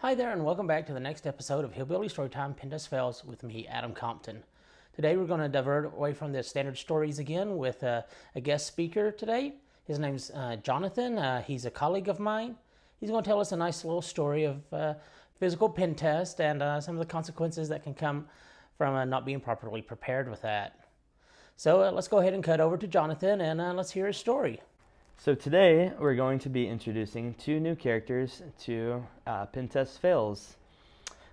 Hi there, and welcome back to the next episode of Hillbilly Storytime Pentest Fails with me, Adam Compton. Today we're going to divert away from the standard stories again with a guest speaker today. His name's Jonathan. He's a colleague of mine. He's going to tell us a nice little story of physical pen test and some of the consequences that can come from not being properly prepared with that. So let's go ahead and cut over to Jonathan and let's hear his story. So today we're going to be introducing two new characters to Pentest Fails.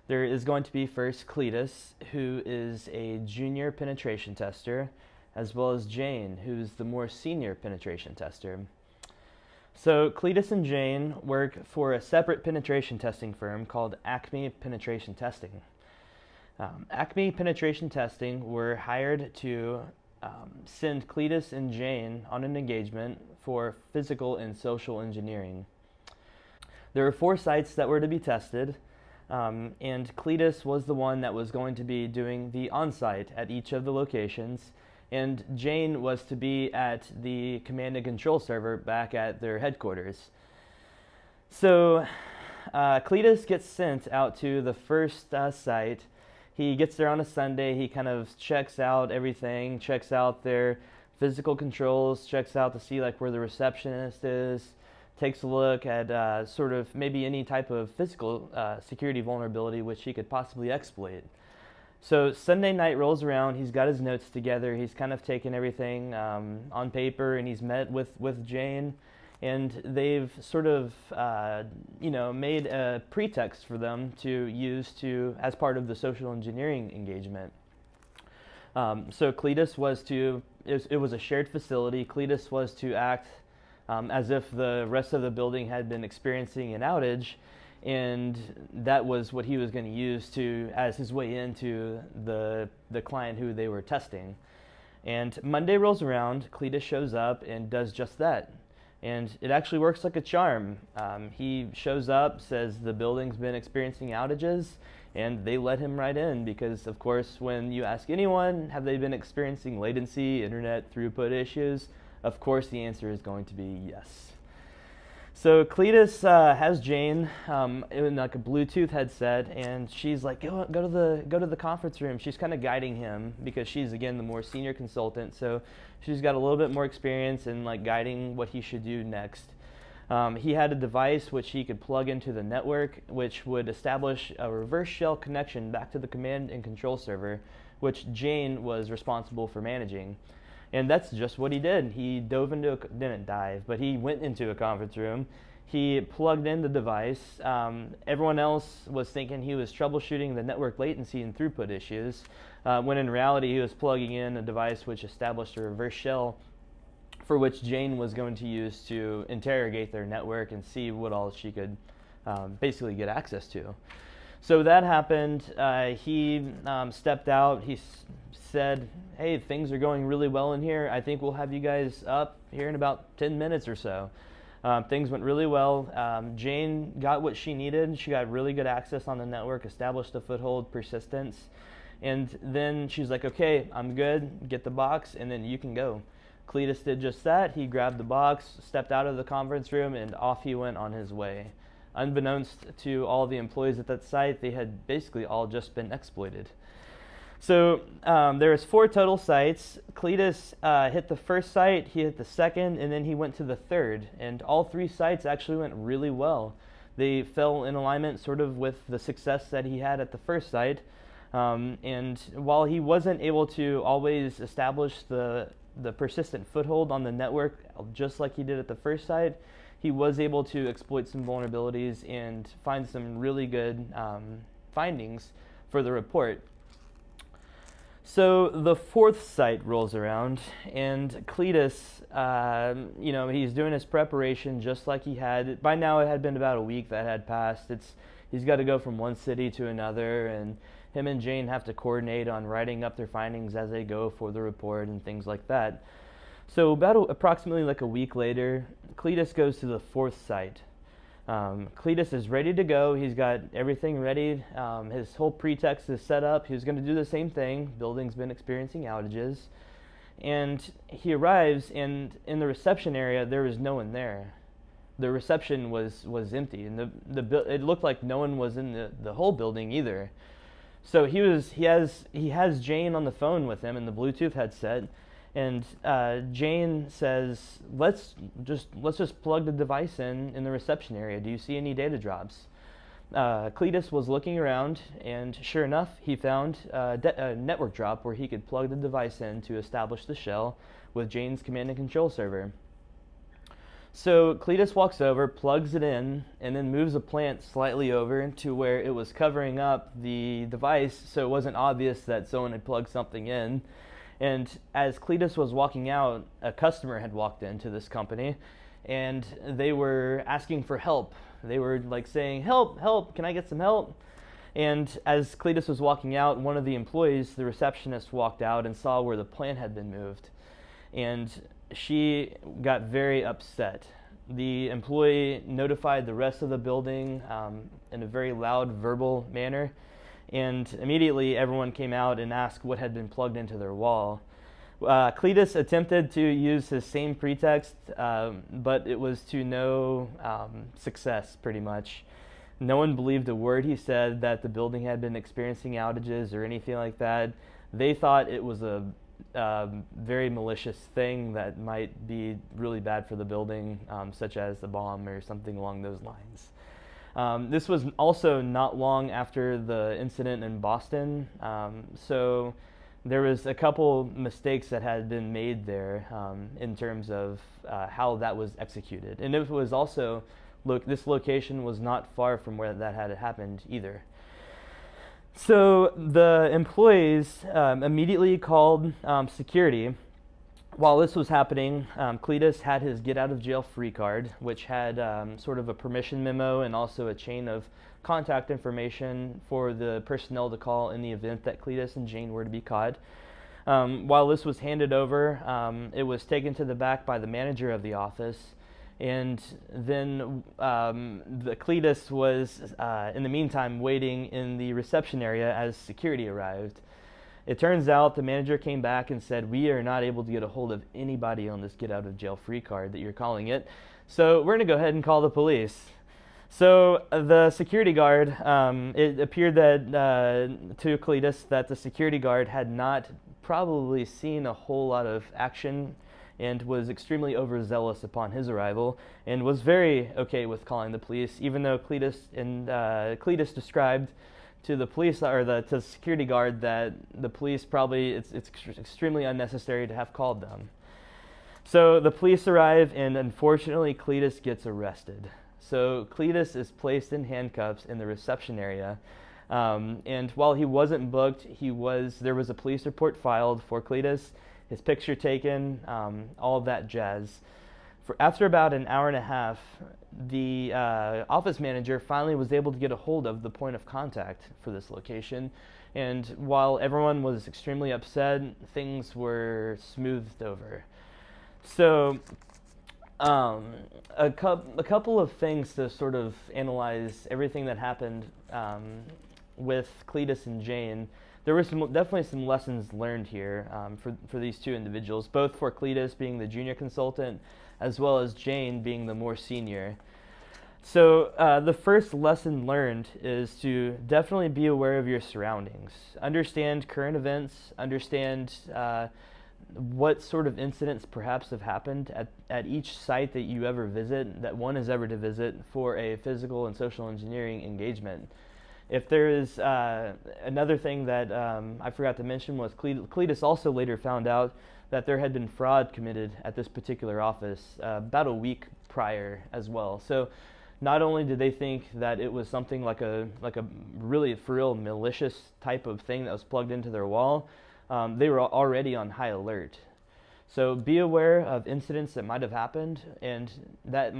There is going to be first Cletus, who is a junior penetration tester, as well as Jane, who's the more senior penetration tester. So Cletus and Jane work for a separate penetration testing firm called Acme Penetration Testing. Acme Penetration Testing were hired to send Cletus and Jane on an engagement for physical and social engineering. There were 4 sites that were to be tested, and Cletus was the one that was going to be doing the on-site at each of the locations, and Jane was to be at the command and control server back at their headquarters. So Cletus gets sent out to the first site. He gets there on a Sunday. He kind of checks out everything, checks out their physical controls, checks out to see like where the receptionist is, takes a look at sort of maybe any type of physical security vulnerability which he could possibly exploit. So Sunday night rolls around, he's got his notes together, he's kind of taken everything on paper, and he's met with Jane, and they've sort of made a pretext for them to use as part of the social engineering engagement. So Cletus was it was a shared facility. Cletus was to act as if the rest of the building had been experiencing an outage, and that was what he was going to use as his way into the client who they were testing. And Monday rolls around, Cletus shows up and does just that. And it actually works like a charm. He shows up, says the building's been experiencing outages, and they let him right in because, of course, when you ask anyone, have they been experiencing latency, internet throughput issues, of course the answer is going to be yes. So Cletus has Jane in like a Bluetooth headset, and she's like, go to the conference room. She's kind of guiding him because she's, again, the more senior consultant, so she's got a little bit more experience in like guiding what he should do next. He had a device which he could plug into the network, which would establish a reverse shell connection back to the command and control server, which Jane was responsible for managing. And that's just what he did. He didn't dive, but he went into a conference room. He plugged in the device. Everyone else was thinking he was troubleshooting the network latency and throughput issues, when in reality he was plugging in a device which established a reverse shell for which Jane was going to use to interrogate their network and see what all she could basically get access to. So that happened. He stepped out. He said, hey, things are going really well in here. I think we'll have you guys up here in about 10 minutes or so. Things went really well. Jane got what she needed. She got really good access on the network, established a foothold, persistence, and then she's like, okay, I'm good, get the box, and then you can go. Cletus did just that. He grabbed the box, stepped out of the conference room, and off he went on his way. Unbeknownst to all the employees at that site, they had basically all just been exploited. So there was 4 total sites. Cletus hit the first site, he hit the second, and then he went to the third. And all 3 sites actually went really well. They fell in alignment sort of with the success that he had at the first site. And while he wasn't able to always establish the persistent foothold on the network just like he did at the first site, he was able to exploit some vulnerabilities and find some really good findings for the report. So the 4th site rolls around, and Cletus, he's doing his preparation just like he had. By now it had been about a week that had passed. He's got to go from one city to another, and him and Jane have to coordinate on writing up their findings as they go for the report and things like that. So approximately like a week later, Cletus goes to the 4th site. Cletus is ready to go. He's got everything ready. His whole pretext is set up. He was going to do the same thing. Building's been experiencing outages. And he arrives, and in the reception area, there is no one there. the reception was empty, and it looked like no one was in the whole building either. So he has Jane on the phone with him in the Bluetooth headset, and Jane says, let's just plug the device in the reception area. Do you see any data drops? Cletus was looking around, and sure enough, he found a network drop where he could plug the device in to establish the shell with Jane's command and control server. So Cletus walks over, plugs it in, and then moves a plant slightly over to where it was covering up the device so it wasn't obvious that someone had plugged something in. And as Cletus was walking out, a customer had walked into this company, and they were asking for help. They were like saying, "Help, help, can I get some help?" And as Cletus was walking out, one of the employees, the receptionist, walked out and saw where the plant had been moved. And she got very upset. The employee notified the rest of the building in a very loud verbal manner, and immediately everyone came out and asked what had been plugged into their wall. Cletus attempted to use his same pretext, but it was to no success, pretty much. No one believed a word he said that the building had been experiencing outages or anything like that. They thought it was a very malicious thing that might be really bad for the building, such as a bomb or something along those lines. This was also not long after the incident in Boston, so there was a couple mistakes that had been made there in terms of how that was executed. And it was also, this location was not far from where that had happened either. So the employees immediately called security. While this was happening, Cletus had his get out of jail free card, which had sort of a permission memo and also a chain of contact information for the personnel to call in the event that Cletus and Jane were to be caught. While this was handed over, it was taken to the back by the manager of the office. And then the Cletus was, in the meantime, waiting in the reception area as security arrived. It turns out the manager came back and said, "We are not able to get a hold of anybody on this get out of jail free card that you're calling it, so we're going to go ahead and call the police." So the security guard, it appeared that to Cletus that the security guard had not probably seen a whole lot of action and was extremely overzealous upon his arrival, and was very okay with calling the police, even though Cletus described to the police to the security guard that the police probably it's extremely unnecessary to have called them. So the police arrive, and unfortunately Cletus gets arrested. So Cletus is placed in handcuffs in the reception area, and while he wasn't booked, there was a police report filed for Cletus, his picture taken, all of that jazz. After about an hour and a half, the office manager finally was able to get a hold of the point of contact for this location, and while everyone was extremely upset, things were smoothed over. So a couple of things to sort of analyze everything that happened with Cletus and Jane. There were definitely some lessons learned here for these two individuals, both for Cletus being the junior consultant as well as Jane being the more senior. So the first lesson learned is to definitely be aware of your surroundings. Understand current events, understand what sort of incidents perhaps have happened at each site that you ever visit, that one is ever to visit for a physical and social engineering engagement. If there is another thing that I forgot to mention was Cletus also later found out that there had been fraud committed at this particular office about a week prior as well. So not only did they think that it was something like a really for real malicious type of thing that was plugged into their wall, they were already on high alert. So be aware of incidents that might have happened, and that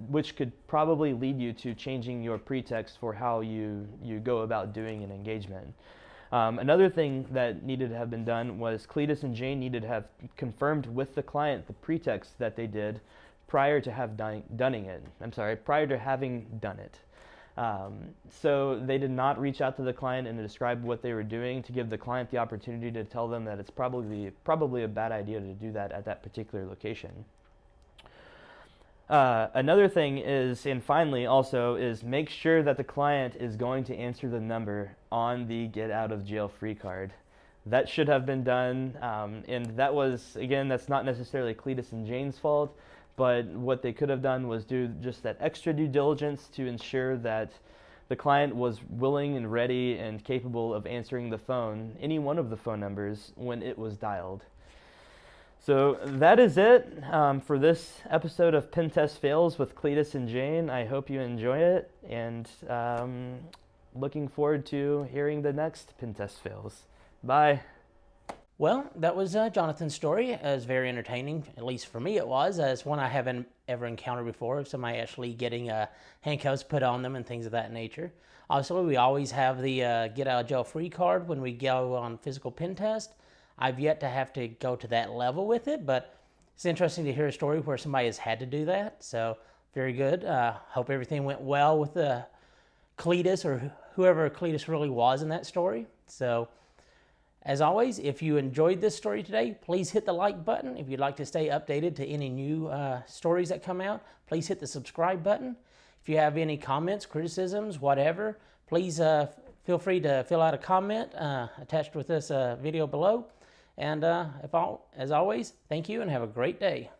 which could probably lead you to changing your pretext for how you go about doing an engagement. Another thing that needed to have been done was Cletus and Jane needed to have confirmed with the client the pretext that they did prior to having done it. So they did not reach out to the client and describe what they were doing to give the client the opportunity to tell them that it's probably a bad idea to do that at that particular location. Another thing is, and finally also, is make sure that the client is going to answer the number on the get out of jail free card. That should have been done, and that was, again, that's not necessarily Cletus and Jane's fault, but what they could have done was do just that extra due diligence to ensure that the client was willing and ready and capable of answering the phone, any one of the phone numbers, when it was dialed. So that is it for this episode of Pentest Fails with Cletus and Jane. I hope you enjoy it, and looking forward to hearing the next Pentest Fails. Bye. Well, that was Jonathan's story. It was very entertaining, at least for me it was. It's one I haven't ever encountered before, of somebody actually getting handcuffs put on them and things of that nature. Also, we always have the get out of jail free card when we go on physical pen test. I've yet to have to go to that level with it, but it's interesting to hear a story where somebody has had to do that. So, very good. Hope everything went well with Cletus, or whoever Cletus really was in that story. So, as always, if you enjoyed this story today, please hit the like button. If you'd like to stay updated to any new stories that come out, please hit the subscribe button. If you have any comments, criticisms, whatever, please feel free to fill out a comment attached with this video below. And as always, thank you and have a great day.